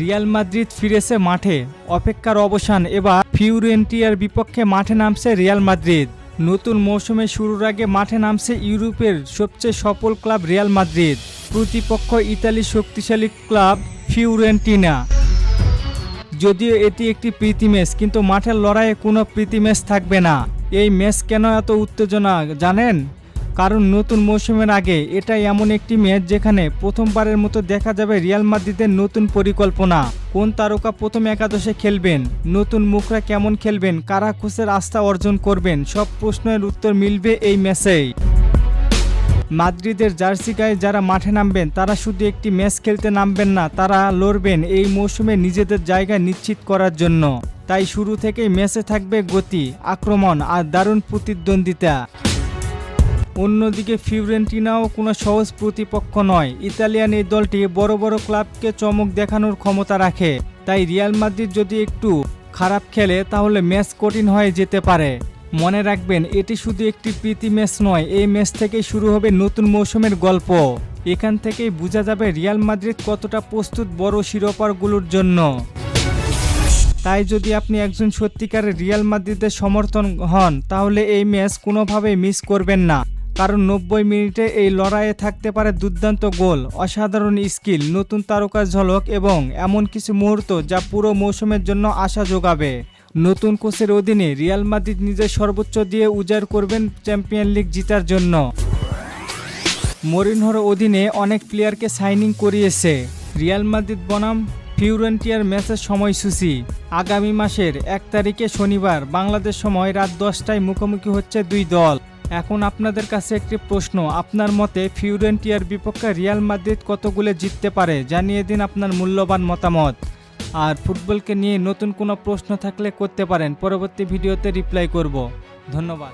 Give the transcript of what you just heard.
Real Madrid ফিরেছে মাঠে, অপেক্ষার অবসান। এবার ফিওরেন্টিনার বিপক্ষে মাঠে নামছে রিয়াল মাদ্রিদ। নতুন মৌসুমে শুরুর আগে মাঠে নামছে ইউরোপের সবচেয়ে সফল ক্লাব রিয়াল মাদ্রিদ। প্রতিপক্ষ ইতালির শক্তিশালী ক্লাব ফিওরেন্টিনা। যদিও এটি একটি প্রীতি ম্যাচ, কিন্তু মাঠের লড়াইয়ে কোনো প্রীতি ম্যাচ থাকবে না। এই ম্যাচ কেন এত উত্তেজনা জানেন? কারণ নতুন মৌসুমের আগে এটা এমন একটি ম্যাচ যেখানে প্রথমবারের মতো দেখা যাবে রিয়াল মাদ্রিদের নতুন পরিকল্পনা। কোন তারকা প্রথম একাদশে খেলবেন, নতুন মুখরা কেমন খেলবেন, কারা কোচের আস্থা অর্জন করবেন, সব প্রশ্নের উত্তর মিলবে এই ম্যাচেই। মাদ্রিদের জার্সি গায়ে যারা মাঠে নামবেন তারা শুধু একটি ম্যাচ খেলতে নামবেন না, তারা লড়বেন এই মৌসুমে নিজেদের জায়গা নিশ্চিত করার জন্য। তাই শুরু থেকেই ম্যাচে থাকবে গতি, আক্রমণ আর দারুণ প্রতিদ্বন্দ্বিতা। অন্যদিকে ফিওরেন্টিনাও কোনো সহজ প্রতিপক্ষ নয়। ইতালিয়ান এই দলটি বড় বড় ক্লাবকে চমক দেখানোর ক্ষমতা রাখে। তাই রিয়াল মাদ্রিদ যদি একটু খারাপ খেলে তাহলে ম্যাচ কঠিন হয়ে যেতে পারে। মনে রাখবেন, এটি শুধু একটি প্রীতি ম্যাচ নয়, এই ম্যাচ থেকেই শুরু হবে নতুন মৌসুমের গল্প। এখান থেকেই বোঝা যাবে রিয়াল মাদ্রিদ কতটা প্রস্তুত বড় শিরোপাগুলোর জন্য। তাই যদি আপনি একজন সত্যিকারের রিয়াল মাদ্রিদের সমর্থন হন তাহলে এই ম্যাচ কোনোভাবেই মিস করবেন না। কারণ 90 মিনিটে এই লড়াইয়ে থাকতে পারে দুর্দান্ত গোল, অসাধারণ স্কিল, নতুন তারকার ঝলক এবং এমন কিছু মুহূর্ত যা পুরো মৌসুমের জন্য আশা যোগাবে। নতুন কোচের অধীনে রিয়াল মাদ্রিদ নিজের সর্বোচ্চ দিয়ে উজাড় করবেন চ্যাম্পিয়ন লিগ জেতার জন্য। মরিনহোর অধীনে অনেক প্লেয়ারকে সাইনিং করিয়েছে রিয়াল মাদ্রিদ বনাম ফিওরেন্টিনার ম্যাচের সময়সূচি। আগামী মাসের 1 তারিখে শনিবার বাংলাদেশ সময় রাত 10টায় মুখোমুখি হচ্ছে দুই দল। এখন আপনাদের কাছে একটি প্রশ্ন, আপনার মতে ফিওরেন্টিনার বিপক্ষে রিয়াল মাদ্রিদ কত গোলে জিততে পারে? জানিয়ে দিন আপনার মূল্যবান মতামত। আর ফুটবলকে নিয়ে নতুন কোনো প্রশ্ন থাকলে করতে পারেন, পরবর্তী ভিডিওতে রিপ্লাই করব। ধন্যবাদ।